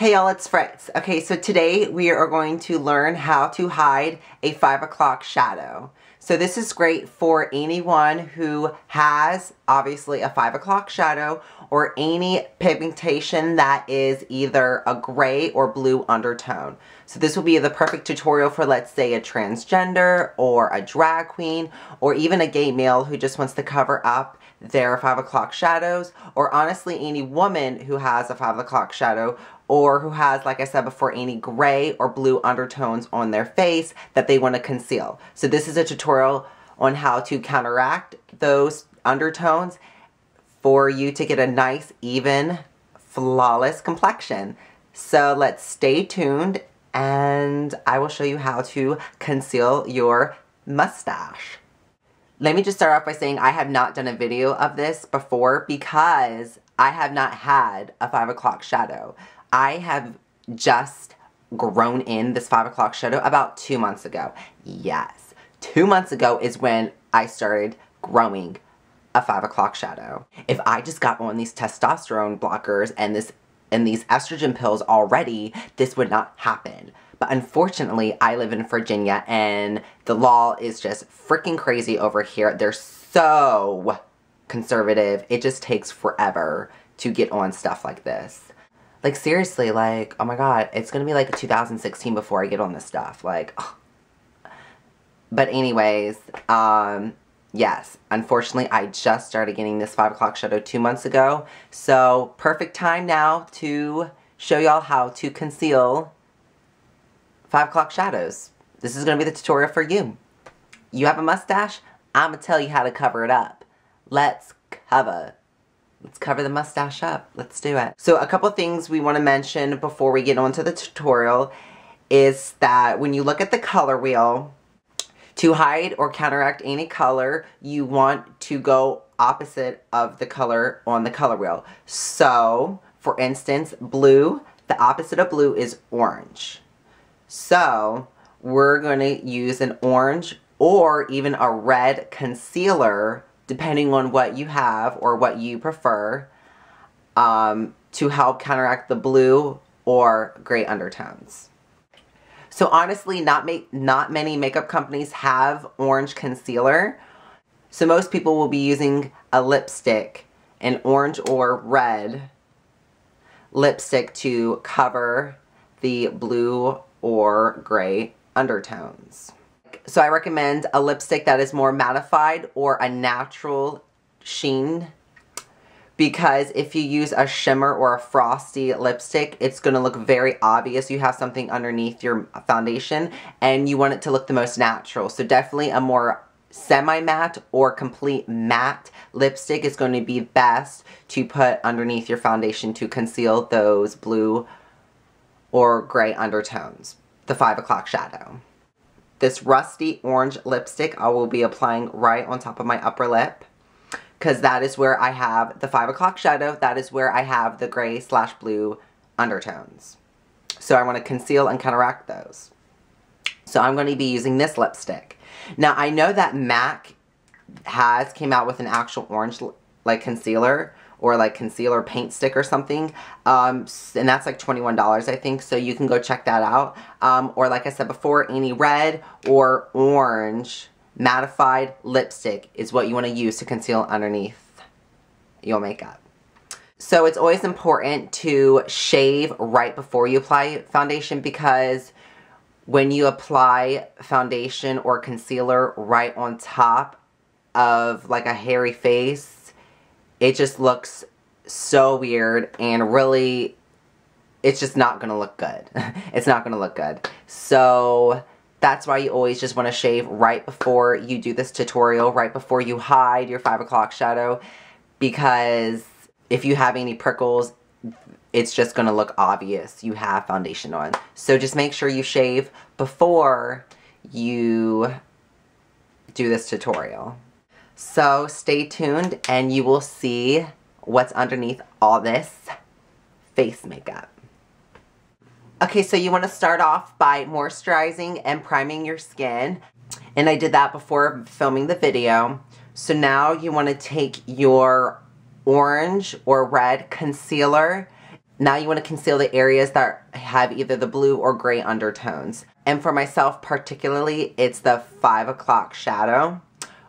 Hey y'all, it's Fritz. Okay, so today we are going to learn how to hide a 5 o'clock shadow. So this is great for anyone who has, obviously, a 5 o'clock shadow or any pigmentation that is either a gray or blue undertone. So this will be the perfect tutorial for, let's say, a transgender or a drag queen or even a gay male who just wants to cover up their 5 o'clock shadows, or honestly any woman who has a 5 o'clock shadow or who has, like I said before, any gray or blue undertones on their face that they want to conceal. So this is a tutorial on how to counteract those undertones for you to get a nice, even, flawless complexion. So let's stay tuned and I will show you how to conceal your mustache. Let me just start off by saying I have not done a video of this before because I have not had a 5 o'clock shadow. I have just grown in this 5 o'clock shadow about 2 months ago. Yes, 2 months ago is when I started growing a 5 o'clock shadow. If I just got on these testosterone blockers and these estrogen pills already, this would not happen. But unfortunately, I live in Virginia and the law is just freaking crazy over here. They're so conservative. It just takes forever to get on stuff like this. Like seriously, like, oh my god, it's gonna be like 2016 before I get on this stuff. Like, ugh. But anyways, yes, unfortunately, I just started getting this 5 o'clock shadow 2 months ago. So perfect time now to show y'all how to conceal 5 o'clock shadows. This is going to be the tutorial for you. You have a mustache? I'm going to tell you how to cover it up. Let's cover the mustache up. Let's do it. So a couple things we want to mention before we get on to the tutorial is that when you look at the color wheel, to hide or counteract any color, you want to go opposite of the color on the color wheel. So, for instance, blue, the opposite of blue is orange. So, we're going to use an orange or even a red concealer, depending on what you have or what you prefer, to help counteract the blue or gray undertones. So honestly, not many makeup companies have orange concealer. So most people will be using a lipstick, an orange or red lipstick to cover the blue or gray undertones. So I recommend a lipstick that is more mattified or a natural sheen, because if you use a shimmer or a frosty lipstick, it's going to look very obvious. You have something underneath your foundation and you want it to look the most natural. So definitely a more semi-matte or complete matte lipstick is going to be best to put underneath your foundation to conceal those blue or gray undertones, the 5 o'clock shadow. This rusty orange lipstick I will be applying right on top of my upper lip, because that is where I have the 5 o'clock shadow. That is where I have the gray/blue undertones. So I want to conceal and counteract those. So I'm going to be using this lipstick. Now I know that MAC came out with an actual orange like concealer or like concealer paint stick or something. And that's like $21 I think. So you can go check that out. Or like I said before, any red or orange mattified lipstick is what you want to use to conceal underneath your makeup. So it's always important to shave right before you apply foundation, because when you apply foundation or concealer right on top of like a hairy face, it just looks so weird and really it's just not gonna look good. It's not gonna look good. So that's why you always just want to shave right before you do this tutorial, right before you hide your 5 o'clock shadow, because if you have any prickles, it's just going to look obvious you have foundation on. So just make sure you shave before you do this tutorial. So stay tuned and you will see what's underneath all this face makeup. Okay, so you want to start off by moisturizing and priming your skin. And I did that before filming the video. So now you want to take your orange or red concealer. Now you want to conceal the areas that have either the blue or gray undertones. And for myself particularly, it's the 5 o'clock shadow,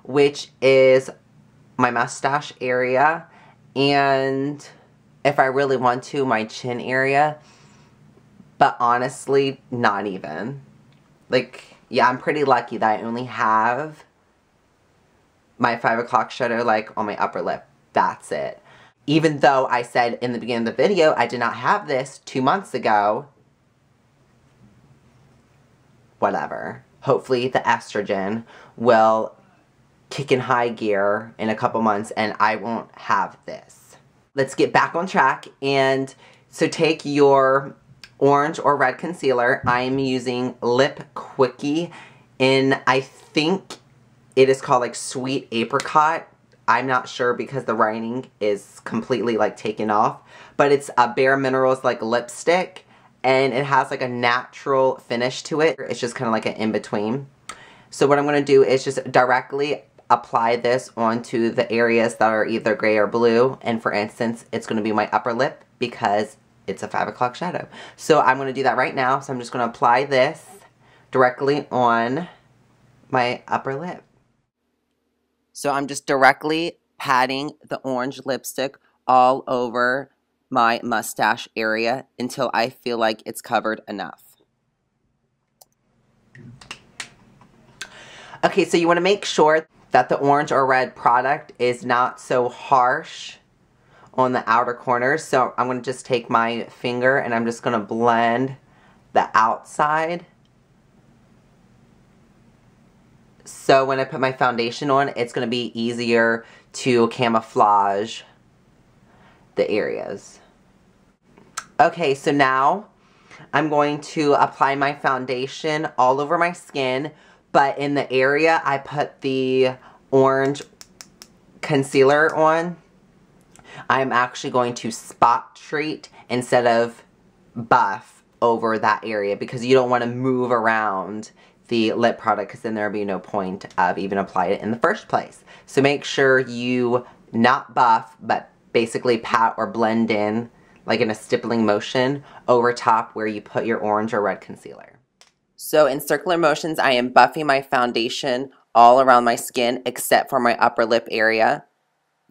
which is my mustache area, and if I really want to, my chin area. But honestly, not even. Like, yeah, I'm pretty lucky that I only have my 5 o'clock shadow, like, on my upper lip. That's it. Even though I said in the beginning of the video, I did not have this 2 months ago. Whatever. Hopefully the estrogen will kick in high gear in a couple months and I won't have this. Let's get back on track. And so take your orange or red concealer. I'm using Lip Quickie in, I think it is called like Sweet Apricot. I'm not sure because the writing is completely like taken off. But it's a Bare Minerals like lipstick. And it has like a natural finish to it. It's just kind of like an in-between. So what I'm going to do is just directly apply this onto the areas that are either gray or blue. And for instance, it's going to be my upper lip because it's a 5 o'clock shadow. So I'm going to do that right now. So I'm just going to apply this directly on my upper lip. So I'm just directly patting the orange lipstick all over my mustache area until I feel like it's covered enough. Okay, so you want to make sure that the orange or red product is not so harsh on the outer corners. So I'm going to just take my finger and I'm just going to blend the outside. So when I put my foundation on, it's going to be easier to camouflage the areas. Okay, so now I'm going to apply my foundation all over my skin, but in the area I put the orange concealer on, I'm actually going to spot treat instead of buff over that area because you don't want to move around the lip product because then there would be no point of even applying it in the first place. So make sure you not buff, but basically pat or blend in like in a stippling motion over top where you put your orange or red concealer. So in circular motions, I am buffing my foundation all around my skin except for my upper lip area.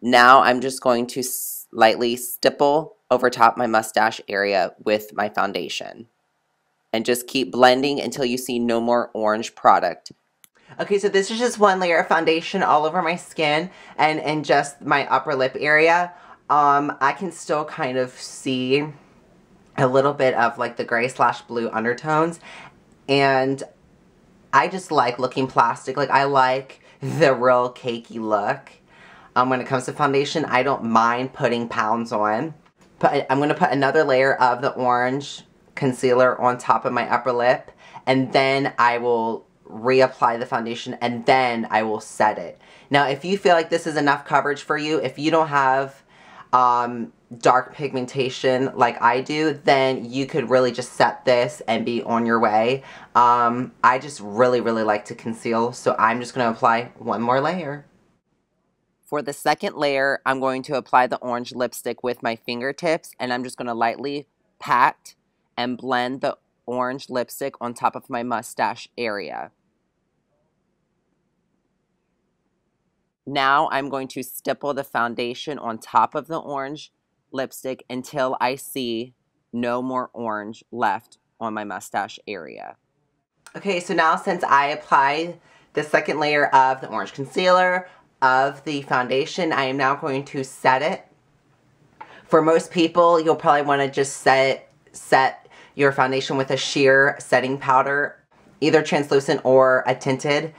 Now I'm just going to lightly stipple over top my mustache area with my foundation. And just keep blending until you see no more orange product. Okay, so this is just one layer of foundation all over my skin and just my upper lip area. I can still kind of see a little bit of like the gray / blue undertones. And I just like looking plastic. Like I like the real cakey look. When it comes to foundation, I don't mind putting pounds on. But I'm going to put another layer of the orange concealer on top of my upper lip. And then I will reapply the foundation and then I will set it. Now, if you feel like this is enough coverage for you, if you don't have dark pigmentation like I do, then you could really just set this and be on your way. I just really like to conceal, so I'm just going to apply one more layer. For the second layer, I'm going to apply the orange lipstick with my fingertips, and I'm just going to lightly pat and blend the orange lipstick on top of my mustache area. Now I'm going to stipple the foundation on top of the orange lipstick until I see no more orange left on my mustache area. Okay, so now since I applied the second layer of the orange concealer, of the foundation, I am now going to set it. For most people, you'll probably want to just set your foundation with a sheer setting powder, either translucent or a tinted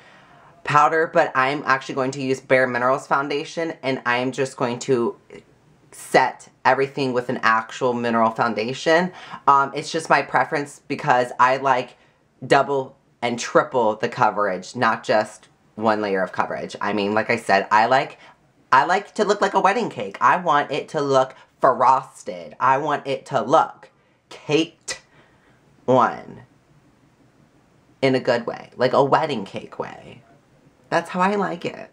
powder, but I'm actually going to use Bare Minerals foundation, and I'm just going to set everything with an actual mineral foundation. It's just my preference because I like double and triple the coverage, not just one layer of coverage. I mean, like I said, I like to look like a wedding cake. I want it to look frosted. I want it to look caked on in a good way, like a wedding cake way. That's how I like it.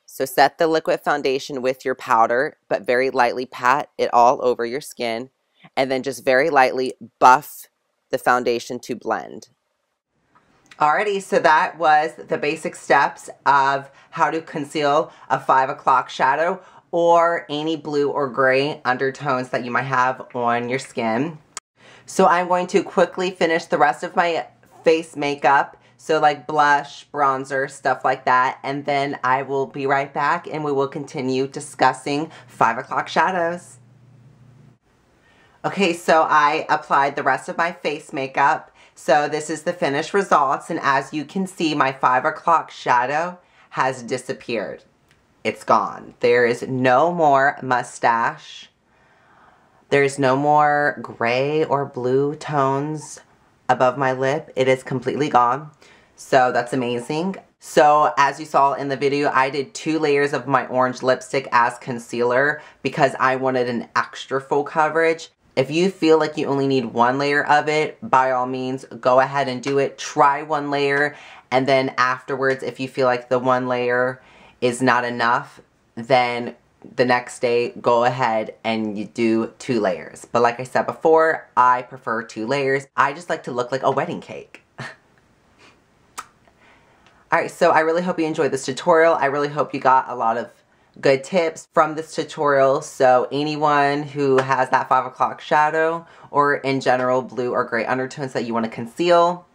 So set the liquid foundation with your powder, but very lightly pat it all over your skin. and then just very lightly buff the foundation to blend. Alrighty, so that was the basic steps of how to conceal a 5 o'clock shadow or any blue or gray undertones that you might have on your skin. So I'm going to quickly finish the rest of my face makeup, so like blush, bronzer, stuff like that, and then I will be right back and we will continue discussing 5 o'clock shadows. Okay, so I applied the rest of my face makeup. So this is the finished results, and as you can see, my 5 o'clock shadow has disappeared. It's gone. There is no more mustache. There's no more gray or blue tones above my lip. It is completely gone. So that's amazing. So as you saw in the video, I did 2 layers of my orange lipstick as concealer because I wanted an extra full coverage. If you feel like you only need 1 layer of it, by all means, go ahead and do it. Try 1 layer, and then afterwards, if you feel like the 1 layer is not enough, then the next day, go ahead and you do 2 layers. But like I said before, I prefer 2 layers. I just like to look like a wedding cake. Alright, so I really hope you enjoyed this tutorial. I really hope you got a lot of good tips from this tutorial. So anyone who has that 5 o'clock shadow or in general blue or gray undertones that you want to conceal,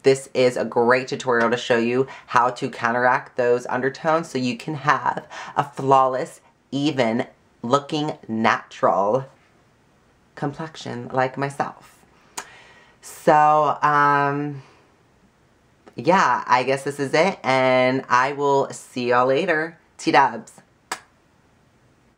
this is a great tutorial to show you how to counteract those undertones so you can have a flawless, even looking natural complexion like myself. So, yeah, I guess this is it, and I will see y'all later. T-dubs.